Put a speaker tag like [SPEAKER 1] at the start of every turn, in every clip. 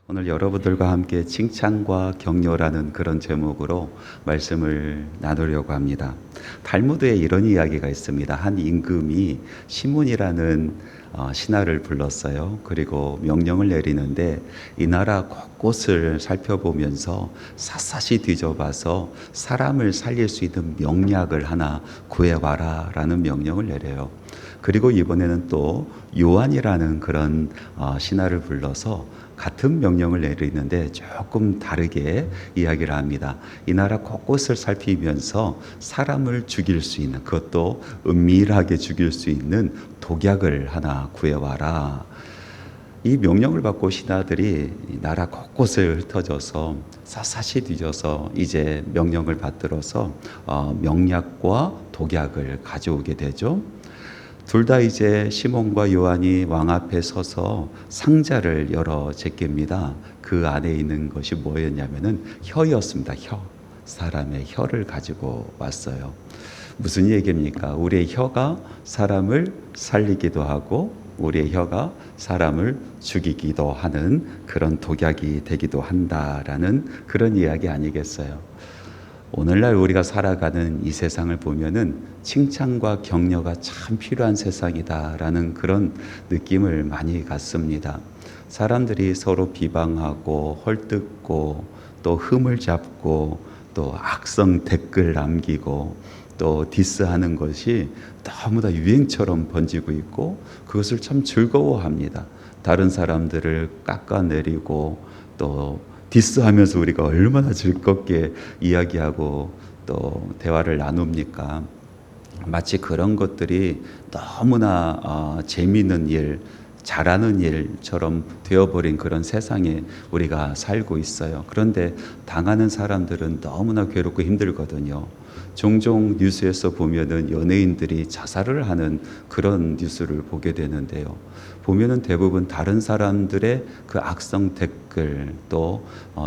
[SPEAKER 1] 오늘 여러분들과 함께 칭찬과 격려라는 그런 제목으로 말씀을 나누려고 합니다. 탈무드에 이런 이야기가 있습니다. 한 임금이 시몬이라는 신하를 불렀어요. 그리고 명령을 내리는데 이 나라 곳곳을 살펴보면서 샅샅이 뒤져봐서 사람을 살릴 수 있는 명약을 하나 구해와라 라는 명령을 내려요. 그리고 이번에는 또 요한이라는 그런 신하를 불러서 같은 명령을 내리는데 조금 다르게 이야기를 합니다. 이 나라 곳곳을 살피면서 사람을 죽일 수 있는, 그것도 은밀하게 죽일 수 있는 독약을 하나 구해와라. 이 명령을 받고 신하들이 나라 곳곳을 흩어져서 샅샅이 뒤져서 이제 명령을 받들어서 명약과 독약을 가져오게 되죠. 둘 다 이제 시몬과 요한이 왕 앞에 서서 상자를 열어 제낍니다. 그 안에 있는 것이 뭐였냐면은 혀였습니다. 혀. 사람의 혀를 가지고 왔어요. 무슨 얘기입니까? 우리의 혀가 사람을 살리기도 하고 우리의 혀가 사람을 죽이기도 하는 그런 독약이 되기도 한다라는 그런 이야기 아니겠어요? 오늘날 우리가 살아가는 이 세상을 보면은 칭찬과 격려가 참 필요한 세상이다라는 그런 느낌을 많이 갖습니다. 사람들이 서로 비방하고 헐뜯고 또 흠을 잡고 또 악성 댓글 남기고 또 디스하는 것이 너무나 유행처럼 번지고 있고 그것을 참 즐거워합니다. 다른 사람들을 깎아내리고 또 디스하면서 우리가 얼마나 즐겁게 이야기하고 또 대화를 나눕니까? 마치 그런 것들이 너무나 재미있는 일, 잘하는 일처럼 되어버린 그런 세상에 우리가 살고 있어요. 그런데 당하는 사람들은 너무나 괴롭고 힘들거든요. 종종 뉴스에서 보면은 연예인들이 자살을 하는 그런 뉴스를 보게 되는데요. 보면은 대부분 다른 사람들의 그 악성 댓글 또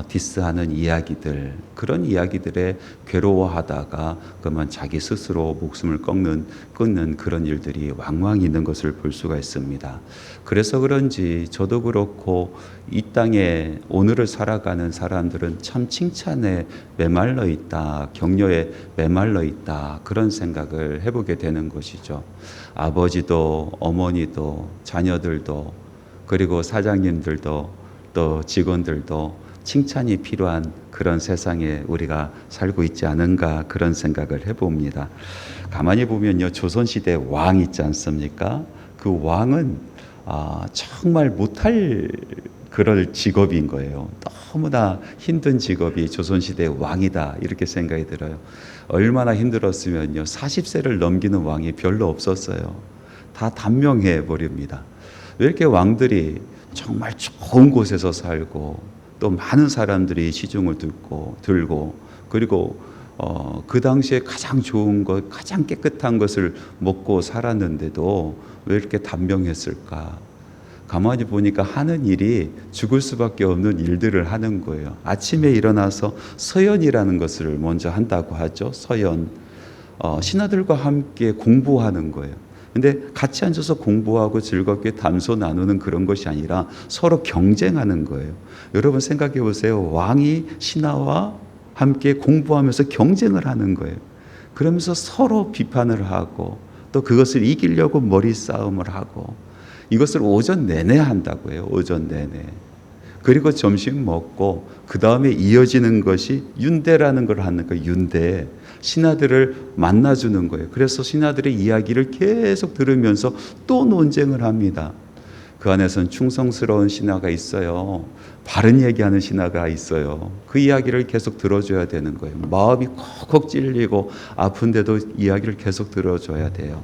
[SPEAKER 1] 디스하는 이야기들 그런 이야기들에 괴로워하다가 그만 자기 스스로 목숨을 끊는 그런 일들이 왕왕 있는 것을 볼 수가 있습니다. 그래서 그런지 저도 그렇고 이 땅에 오늘을 살아가는 사람들은 참 칭찬에 메말라 있다, 격려에 메말라 있다 그런 생각을 해보게 되는 것이죠. 아버지도 어머니도 자녀들도 그리고 사장님들도 또 직원들도 칭찬이 필요한 그런 세상에 우리가 살고 있지 않은가 그런 생각을 해봅니다. 가만히 보면요, 조선시대 왕 있지 않습니까? 그 왕은 정말 못할 그럴 직업인 거예요. 너무나 힘든 직업이 조선시대의 왕이다 이렇게 생각이 들어요. 얼마나 힘들었으면요 40세를 넘기는 왕이 별로 없었어요. 다 단명해 버립니다. 왜 이렇게 왕들이 정말 좋은 곳에서 살고 또 많은 사람들이 시중을 들고 그리고 그 당시에 가장 좋은 것, 가장 깨끗한 것을 먹고 살았는데도 왜 이렇게 단명했을까? 가만히 보니까 하는 일이 죽을 수밖에 없는 일들을 하는 거예요. 아침에 일어나서 서연이라는 것을 먼저 한다고 하죠. 서연. 신하들과 함께 공부하는 거예요. 근데 같이 앉아서 공부하고 즐겁게 담소 나누는 그런 것이 아니라 서로 경쟁하는 거예요. 여러분 생각해 보세요. 왕이 신하와 함께 공부하면서 경쟁을 하는 거예요. 그러면서 서로 비판을 하고 또 그것을 이기려고 머리 싸움을 하고 이것을 오전 내내 한다고 해요. 오전 내내. 그리고 점심 먹고 그 다음에 이어지는 것이 윤대라는 걸 하는 거예요. 윤대. 신하들을 만나주는 거예요. 그래서 신하들의 이야기를 계속 들으면서 또 논쟁을 합니다. 그 안에서는 충성스러운 신하가 있어요. 바른 얘기하는 신하가 있어요. 그 이야기를 계속 들어줘야 되는 거예요. 마음이 콕콕 찔리고 아픈데도 이야기를 계속 들어줘야 돼요.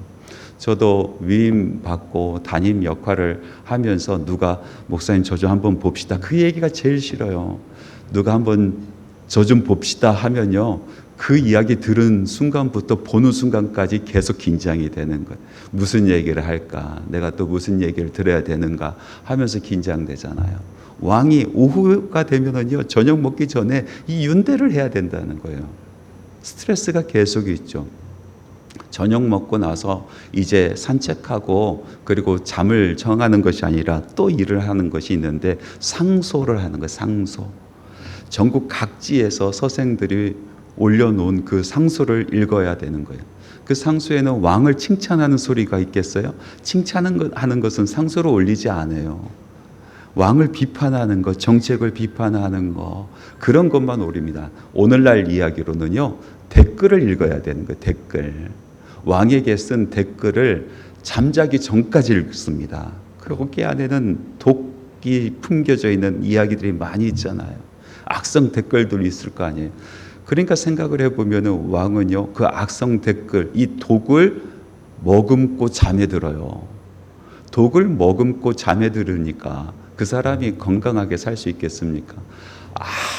[SPEAKER 1] 저도 위임 받고 담임 역할을 하면서 누가 목사님 저 좀 한번 봅시다. 그 얘기가 제일 싫어요. 누가 한번 저 좀 봅시다 하면요. 그 이야기 들은 순간부터 보는 순간까지 계속 긴장이 되는 거예요. 무슨 얘기를 할까? 내가 또 무슨 얘기를 들어야 되는가? 하면서 긴장되잖아요. 왕이 오후가 되면은요, 저녁 먹기 전에 이 윤대를 해야 된다는 거예요. 스트레스가 계속 있죠. 저녁 먹고 나서 이제 산책하고 그리고 잠을 청하는 것이 아니라 또 일을 하는 것이 있는데 상소를 하는 거예요. 상소. 전국 각지에서 서생들이 올려놓은 그 상소를 읽어야 되는 거예요. 그 상소에는 왕을 칭찬하는 소리가 있겠어요? 칭찬하는 것은 상소로 올리지 않아요. 왕을 비판하는 것, 정책을 비판하는 것, 그런 것만 올립니다. 오늘날 이야기로는요, 댓글을 읽어야 되는 거예요. 댓글. 왕에게 쓴 댓글을 잠자기 전까지 읽습니다. 그리고 그 안에는 독이 품겨져 있는 이야기들이 많이 있잖아요. 악성 댓글들이 있을 거 아니에요. 그러니까 생각을 해보면 왕은요, 그 악성 댓글, 이 독을 머금고 잠에 들어요. 독을 머금고 잠에 들으니까 그 사람이 건강하게 살 수 있겠습니까?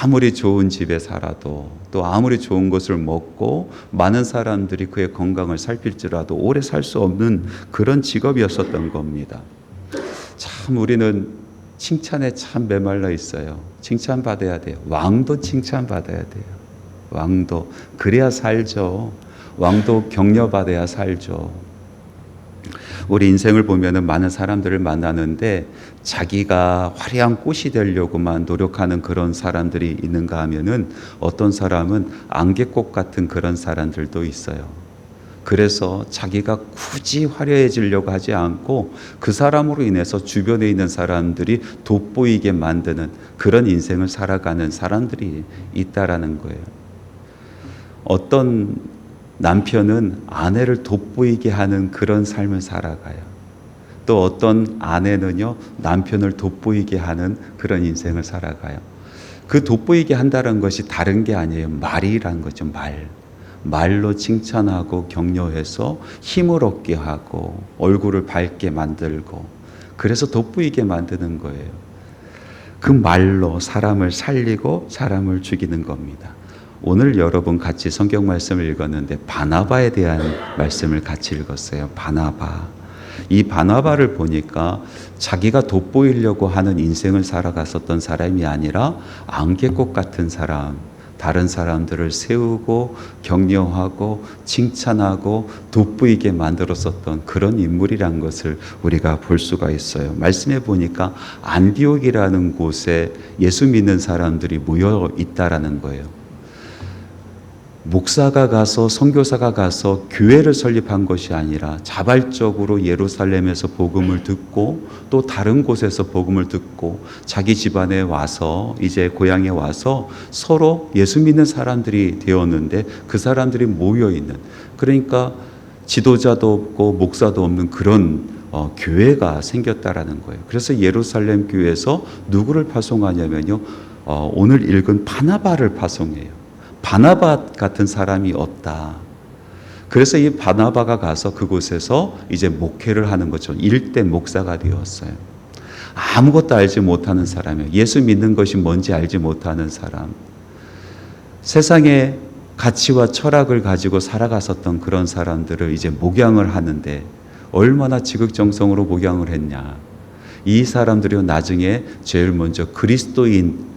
[SPEAKER 1] 아무리 좋은 집에 살아도 또 아무리 좋은 것을 먹고 많은 사람들이 그의 건강을 살필지라도 오래 살 수 없는 그런 직업이었었던 겁니다. 참 우리는 칭찬에 참 메말라 있어요. 칭찬받아야 돼요. 왕도 칭찬받아야 돼요. 왕도. 그래야 살죠. 왕도 격려받아야 살죠. 우리 인생을 보면은 많은 사람들을 만나는데 자기가 화려한 꽃이 되려고만 노력하는 그런 사람들이 있는가 하면은 어떤 사람은 안개꽃 같은 그런 사람들도 있어요. 그래서 자기가 굳이 화려해지려고 하지 않고 그 사람으로 인해서 주변에 있는 사람들이 돋보이게 만드는 그런 인생을 살아가는 사람들이 있다라는 거예요. 어떤 남편은 아내를 돋보이게 하는 그런 삶을 살아가요. 또 어떤 아내는요, 남편을 돋보이게 하는 그런 인생을 살아가요. 그 돋보이게 한다는 것이 다른 게 아니에요. 말이란 거죠. 말로 칭찬하고 격려해서 힘을 얻게 하고 얼굴을 밝게 만들고 그래서 돋보이게 만드는 거예요. 그 말로 사람을 살리고 사람을 죽이는 겁니다. 오늘 여러분 같이 성경 말씀을 읽었는데 바나바에 대한 말씀을 같이 읽었어요. 바나바. 이 바나바를 보니까 자기가 돋보이려고 하는 인생을 살아갔었던 사람이 아니라 안개꽃 같은 사람, 다른 사람들을 세우고 격려하고 칭찬하고 돋보이게 만들었었던 그런 인물이란 것을 우리가 볼 수가 있어요. 말씀해 보니까 안디옥이라는 곳에 예수 믿는 사람들이 모여 있다라는 거예요. 목사가 가서 선교사가 가서 교회를 설립한 것이 아니라 자발적으로 예루살렘에서 복음을 듣고 또 다른 곳에서 복음을 듣고 자기 집안에 와서 이제 고향에 와서 서로 예수 믿는 사람들이 되었는데 그 사람들이 모여 있는, 그러니까 지도자도 없고 목사도 없는 그런 교회가 생겼다라는 거예요. 그래서 예루살렘 교회에서 누구를 파송하냐면요, 오늘 읽은 바나바를 파송해요. 바나바 같은 사람이 없다. 그래서 이 바나바가 가서 그곳에서 이제 목회를 하는 거죠. 일대 목사가 되었어요. 아무것도 알지 못하는 사람이에요. 예수 믿는 것이 뭔지 알지 못하는 사람. 세상의 가치와 철학을 가지고 살아갔었던 그런 사람들을 이제 목양을 하는데 얼마나 지극정성으로 목양을 했냐. 이 사람들이 나중에 제일 먼저 그리스도인,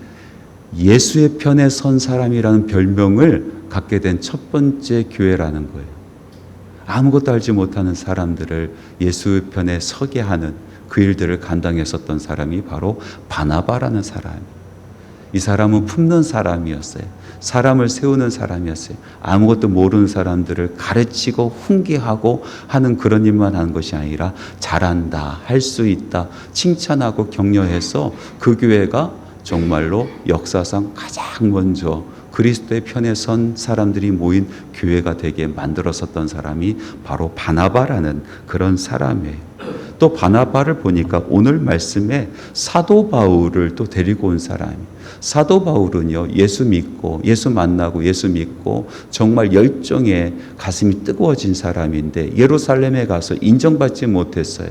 [SPEAKER 1] 예수의 편에 선 사람이라는 별명을 갖게 된 첫 번째 교회라는 거예요. 아무것도 알지 못하는 사람들을 예수 편에 서게 하는 그 일들을 감당했었던 사람이 바로 바나바라는 사람. 이 사람은 품는 사람이었어요. 사람을 세우는 사람이었어요. 아무것도 모르는 사람들을 가르치고 훈계하고 하는 그런 일만 하는 것이 아니라 잘한다, 할 수 있다, 칭찬하고 격려해서 그 교회가 정말로 역사상 가장 먼저 그리스도의 편에 선 사람들이 모인 교회가 되게 만들었었던 사람이 바로 바나바라는 그런 사람이에요. 또 바나바를 보니까 오늘 말씀에 사도 바울을 또 데리고 온 사람이에요. 사도 바울은요, 예수 믿고 예수 만나고 예수 믿고 정말 열정에 가슴이 뜨거워진 사람인데 예루살렘에 가서 인정받지 못했어요.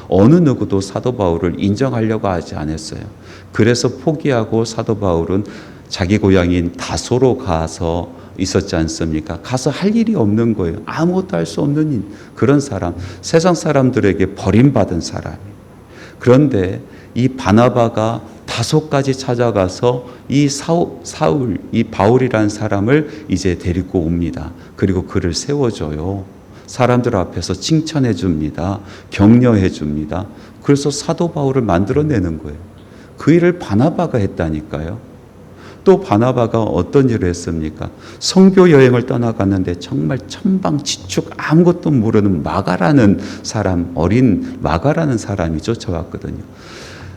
[SPEAKER 1] 어느 누구도 사도 바울을 인정하려고 하지 않았어요. 그래서 포기하고 사도 바울은 자기 고향인 다소로 가서 있었지 않습니까? 가서 할 일이 없는 거예요. 아무것도 할 수 없는 그런 사람, 세상 사람들에게 버림받은 사람이에요. 그런데 이 바나바가 다소까지 찾아가서 이 사울, 이 바울이라는 사람을 이제 데리고 옵니다. 그리고 그를 세워줘요. 사람들 앞에서 칭찬해 줍니다. 격려해 줍니다. 그래서 사도 바울을 만들어내는 거예요. 그 일을 바나바가 했다니까요. 또 바나바가 어떤 일을 했습니까? 선교 여행을 떠나갔는데 정말 천방지축 아무것도 모르는 마가라는 사람, 어린 마가라는 사람이 쫓아왔거든요.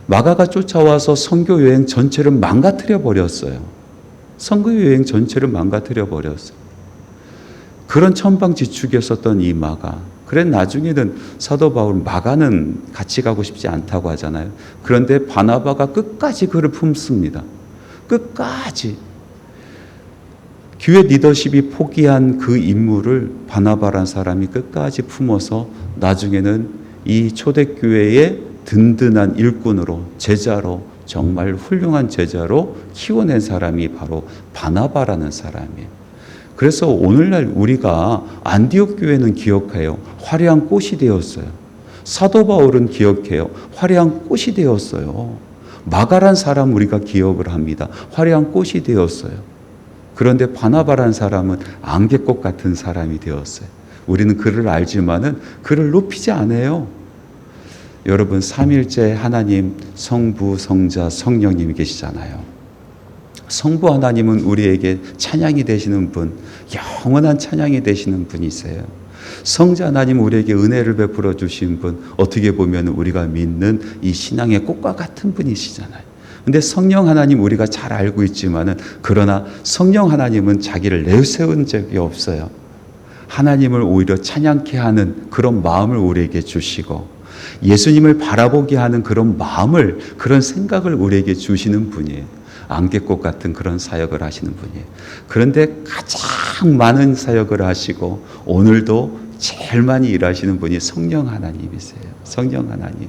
[SPEAKER 1] 마가가 쫓아와서 선교 여행 전체를 망가뜨려 버렸어요. 선교 여행 전체를 망가뜨려 버렸어요. 그런 천방지축이었었던 이 마가. 그래 나중에는 사도 바울 마가는 같이 가고 싶지 않다고 하잖아요. 그런데 바나바가 끝까지 그를 품습니다. 끝까지. 교회 리더십이 포기한 그 임무를 바나바라는 사람이 끝까지 품어서 나중에는 이 초대교회의 든든한 일꾼으로, 제자로, 정말 훌륭한 제자로 키워낸 사람이 바로 바나바라는 사람이에요. 그래서 오늘날 우리가 안디옥 교회는 기억해요. 화려한 꽃이 되었어요. 사도 바울은 기억해요. 화려한 꽃이 되었어요. 마가란 사람 우리가 기억을 합니다. 화려한 꽃이 되었어요. 그런데 바나바란 사람은 안개꽃 같은 사람이 되었어요. 우리는 그를 알지만은 그를 높이지 않아요. 여러분 삼일째 하나님 성부, 성자, 성령님이 계시잖아요. 성부 하나님은 우리에게 찬양이 되시는 분, 영원한 찬양이 되시는 분이세요. 성자 하나님 우리에게 은혜를 베풀어 주신 분, 어떻게 보면 우리가 믿는 이 신앙의 꽃과 같은 분이시잖아요. 근데 성령 하나님 우리가 잘 알고 있지만은 그러나 성령 하나님은 자기를 내세운 적이 없어요. 하나님을 오히려 찬양케 하는 그런 마음을 우리에게 주시고 예수님을 바라보게 하는 그런 마음을, 그런 생각을 우리에게 주시는 분이에요. 안개꽃 같은 그런 사역을 하시는 분이에요. 그런데 가장 많은 사역을 하시고 오늘도 제일 많이 일하시는 분이 성령 하나님이세요. 성령 하나님.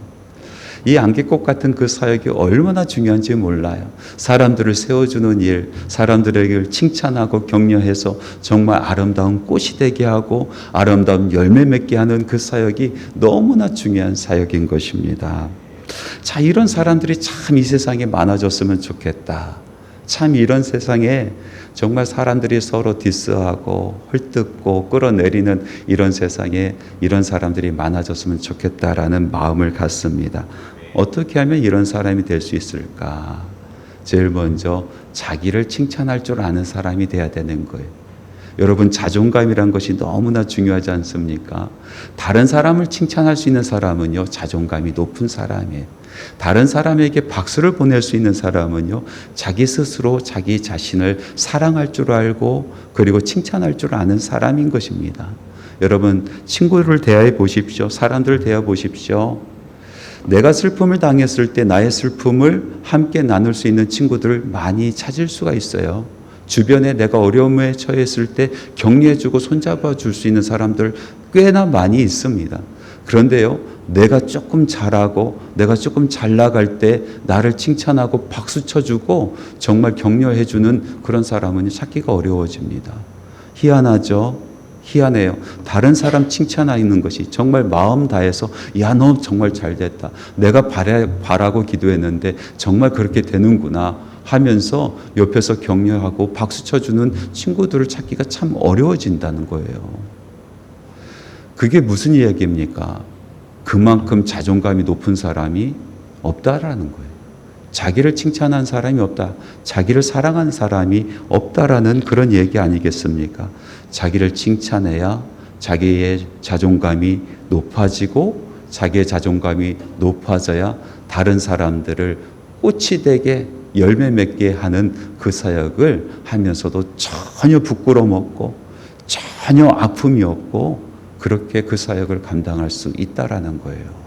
[SPEAKER 1] 이 안개꽃 같은 그 사역이 얼마나 중요한지 몰라요. 사람들을 세워주는 일, 사람들에게 칭찬하고 격려해서 정말 아름다운 꽃이 되게 하고 아름다운 열매 맺게 하는 그 사역이 너무나 중요한 사역인 것입니다. 자, 이런 사람들이 참 이 세상에 많아졌으면 좋겠다. 참 이런 세상에 정말 사람들이 서로 디스하고 헐뜯고 끌어내리는 이런 세상에 이런 사람들이 많아졌으면 좋겠다라는 마음을 갖습니다. 어떻게 하면 이런 사람이 될 수 있을까? 제일 먼저 자기를 칭찬할 줄 아는 사람이 돼야 되는 거예요. 여러분 자존감이란 것이 너무나 중요하지 않습니까? 다른 사람을 칭찬할 수 있는 사람은요, 자존감이 높은 사람이에요. 다른 사람에게 박수를 보낼 수 있는 사람은요, 자기 스스로 자기 자신을 사랑할 줄 알고 그리고 칭찬할 줄 아는 사람인 것입니다. 여러분 친구를 대해 보십시오. 사람들을 대해 보십시오. 내가 슬픔을 당했을 때 나의 슬픔을 함께 나눌 수 있는 친구들을 많이 찾을 수가 있어요. 주변에 내가 어려움에 처했을 때 격려해주고 손잡아 줄 수 있는 사람들 꽤나 많이 있습니다. 그런데요, 내가 조금 잘하고 내가 조금 잘 나갈 때 나를 칭찬하고 박수 쳐주고 정말 격려해주는 그런 사람은 찾기가 어려워집니다. 희한하죠? 희한해요. 다른 사람 칭찬하는 것이 정말 마음 다해서 야, 너 정말 잘 됐다. 내가 바라고 기도했는데 정말 그렇게 되는구나 하면서 옆에서 격려하고 박수 쳐주는 친구들을 찾기가 참 어려워진다는 거예요. 그게 무슨 이야기입니까? 그만큼 자존감이 높은 사람이 없다라는 거예요. 자기를 칭찬한 사람이 없다. 자기를 사랑하는 사람이 없다라는 그런 얘기 아니겠습니까? 자기를 칭찬해야 자기의 자존감이 높아지고 자기의 자존감이 높아져야 다른 사람들을 꽃이 되게 열매 맺게 하는 그 사역을 하면서도 전혀 부끄러움 없고 전혀 아픔이 없고 그렇게 그 사역을 감당할 수 있다라는 거예요.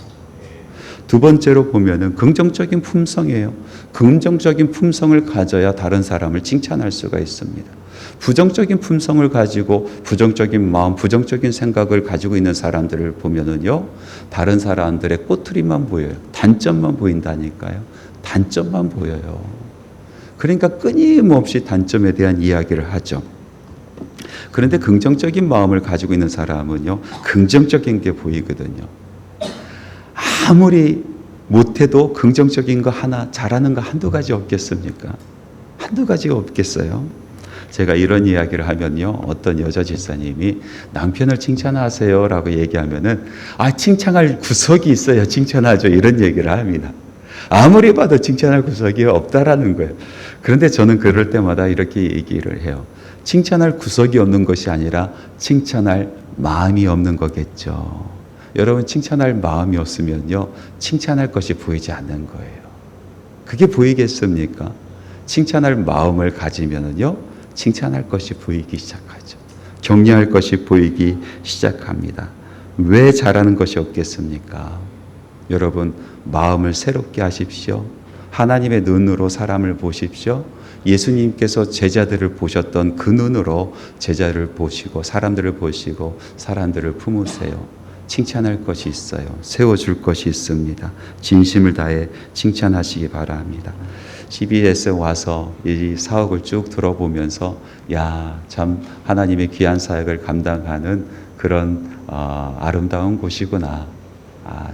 [SPEAKER 1] 두 번째로 보면은 긍정적인 품성이에요. 긍정적인 품성을 가져야 다른 사람을 칭찬할 수가 있습니다. 부정적인 품성을 가지고 부정적인 마음, 부정적인 생각을 가지고 있는 사람들을 보면은요, 다른 사람들의 꼬투리만 보여요. 단점만 보인다니까요. 단점만 보여요. 그러니까 끊임없이 단점에 대한 이야기를 하죠. 그런데 긍정적인 마음을 가지고 있는 사람은요, 긍정적인 게 보이거든요. 아무리 못해도 긍정적인 거 하나, 잘하는 거 한두 가지 없겠습니까? 한두 가지가 없겠어요? 제가 이런 이야기를 하면요, 어떤 여자 집사님이 남편을 칭찬하세요 라고 얘기하면은, 칭찬할 구석이 있어야 칭찬하죠. 이런 얘기를 합니다. 아무리 봐도 칭찬할 구석이 없다라는 거예요. 그런데 저는 그럴 때마다 이렇게 얘기를 해요. 칭찬할 구석이 없는 것이 아니라 칭찬할 마음이 없는 거겠죠. 여러분, 칭찬할 마음이 없으면요, 칭찬할 것이 보이지 않는 거예요. 그게 보이겠습니까? 칭찬할 마음을 가지면요, 칭찬할 것이 보이기 시작하죠. 격려할 것이 보이기 시작합니다. 왜 잘하는 것이 없겠습니까? 여러분, 마음을 새롭게 하십시오. 하나님의 눈으로 사람을 보십시오. 예수님께서 제자들을 보셨던 그 눈으로 제자를 보시고 사람들을 보시고 사람들을 품으세요. 칭찬할 것이 있어요. 세워줄 것이 있습니다. 진심을 다해 칭찬하시기 바랍니다. CBS에 와서 이 사역을 쭉 들어보면서 참 하나님의 귀한 사역을 감당하는 그런 아름다운 곳이구나.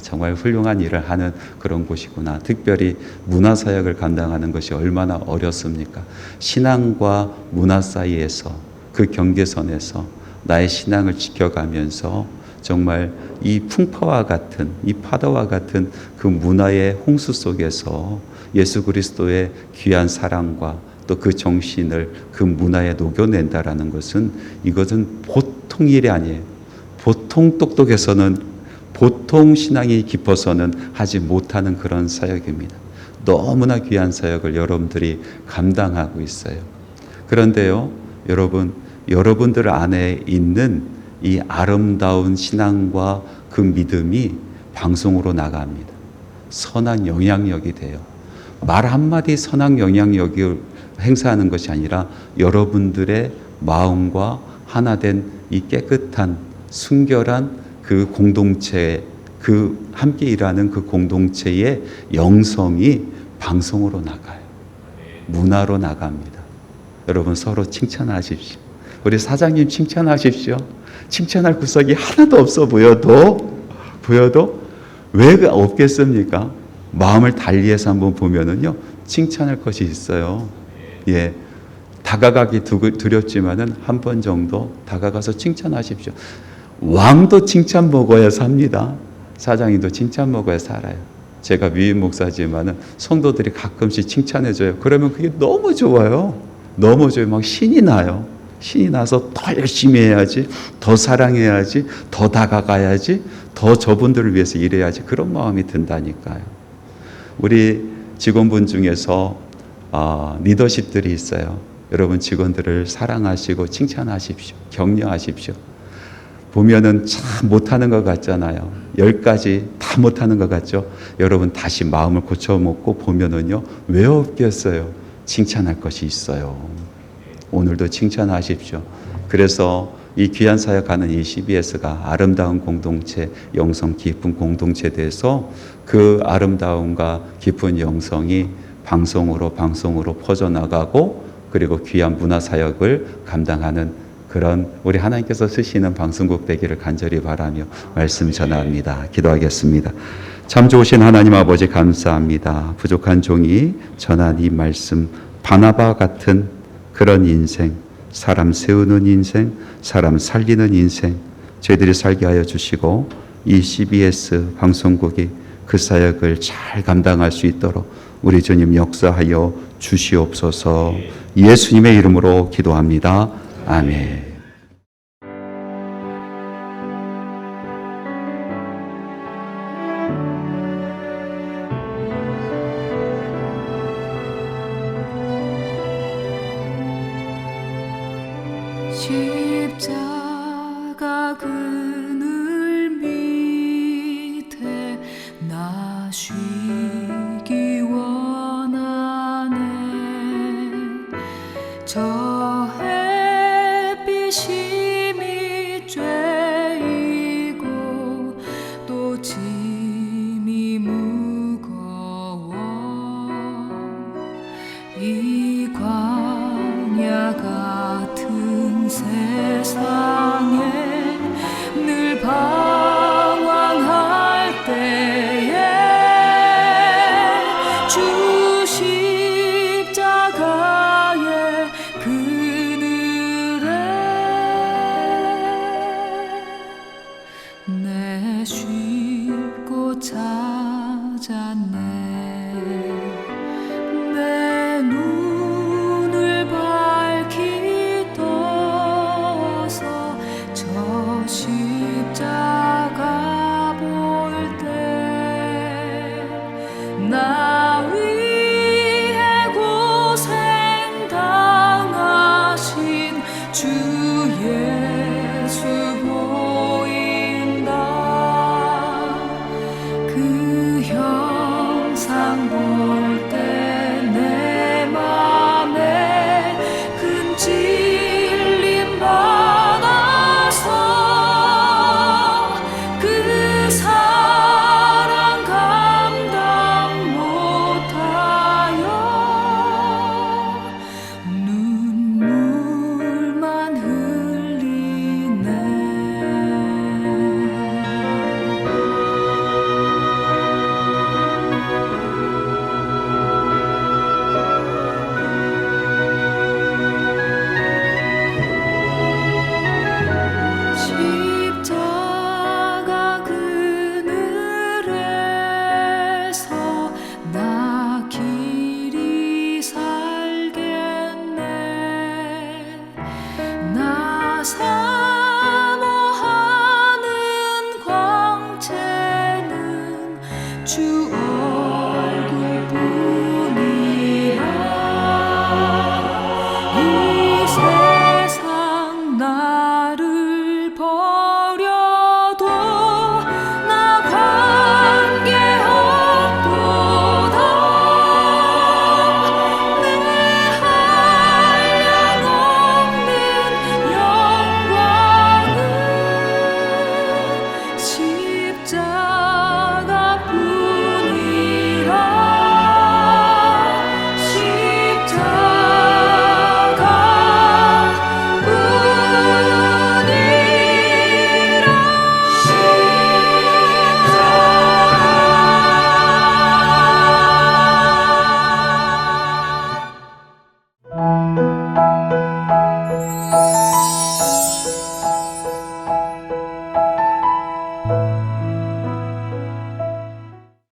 [SPEAKER 1] 정말 훌륭한 일을 하는 그런 곳이구나. 특별히 문화사역을 감당하는 것이 얼마나 어렵습니까? 신앙과 문화 사이에서 그 경계선에서 나의 신앙을 지켜가면서 정말 이 풍파와 같은, 이 파도와 같은 그 문화의 홍수 속에서 예수 그리스도의 귀한 사랑과 또 그 정신을 그 문화에 녹여낸다라는 것은, 이것은 보통 일이 아니에요. 보통 똑똑해서는, 보통 신앙이 깊어서는 하지 못하는 그런 사역입니다. 너무나 귀한 사역을 여러분들이 감당하고 있어요. 그런데요, 여러분들 안에 있는 이 아름다운 신앙과 그 믿음이 방송으로 나갑니다. 선한 영향력이 돼요. 말 한마디 선한 영향력을 행사하는 것이 아니라 여러분들의 마음과 하나 된 이 깨끗한 순결한 그 공동체, 그 함께 일하는 그 공동체의 영성이 방송으로 나가요. 문화로 나갑니다. 여러분, 서로 칭찬하십시오. 우리 사장님 칭찬하십시오. 칭찬할 구석이 하나도 없어 보여도 왜 없겠습니까? 마음을 달리해서 한번 보면은요, 칭찬할 것이 있어요. 다가가기 두렵지만은 한 번 정도 다가가서 칭찬하십시오. 왕도 칭찬 먹어야 삽니다. 사장님도 칭찬 먹어야 살아요. 제가 위임 목사지만은 성도들이 가끔씩 칭찬해줘요. 그러면 그게 너무 좋아요. 너무 좋아요. 막 신이 나요. 신이 나서 더 열심히 해야지, 더 사랑해야지, 더 다가가야지, 더 저분들을 위해서 일해야지, 그런 마음이 든다니까요. 우리 직원분 중에서 리더십들이 있어요. 여러분, 직원들을 사랑하시고 칭찬하십시오. 격려하십시오. 보면은 참 못하는 것 같잖아요. 10가지 다 못하는 것 같죠. 여러분, 다시 마음을 고쳐먹고 보면은요, 왜 없겠어요? 칭찬할 것이 있어요. 오늘도 칭찬하십시오. 그래서 이 귀한 사역하는 이 CBS가 아름다운 공동체, 영성 깊은 공동체에 대해서 그 아름다움과 깊은 영성이 방송으로 퍼져나가고, 그리고 귀한 문화 사역을 감당하는 그런 우리 하나님께서 쓰시는 방송국 되기를 간절히 바라며 말씀 전합니다. 기도하겠습니다. 참 좋으신 하나님 아버지, 감사합니다. 부족한 종이 전한 이 말씀, 바나바 같은 그런 인생, 사람 세우는 인생, 사람 살리는 인생, 저희들이 살게 하여 주시고 이 CBS 방송국이 그 사역을 잘 감당할 수 있도록 우리 주님 역사하여 주시옵소서. 예수님의 이름으로 기도합니다. 아멘.
[SPEAKER 2] 십자가 그늘 밑에 나 쉬기 원하네. 저 햇빛이 밑죄이고 또 짐이 무거워 이 광야 같은 세상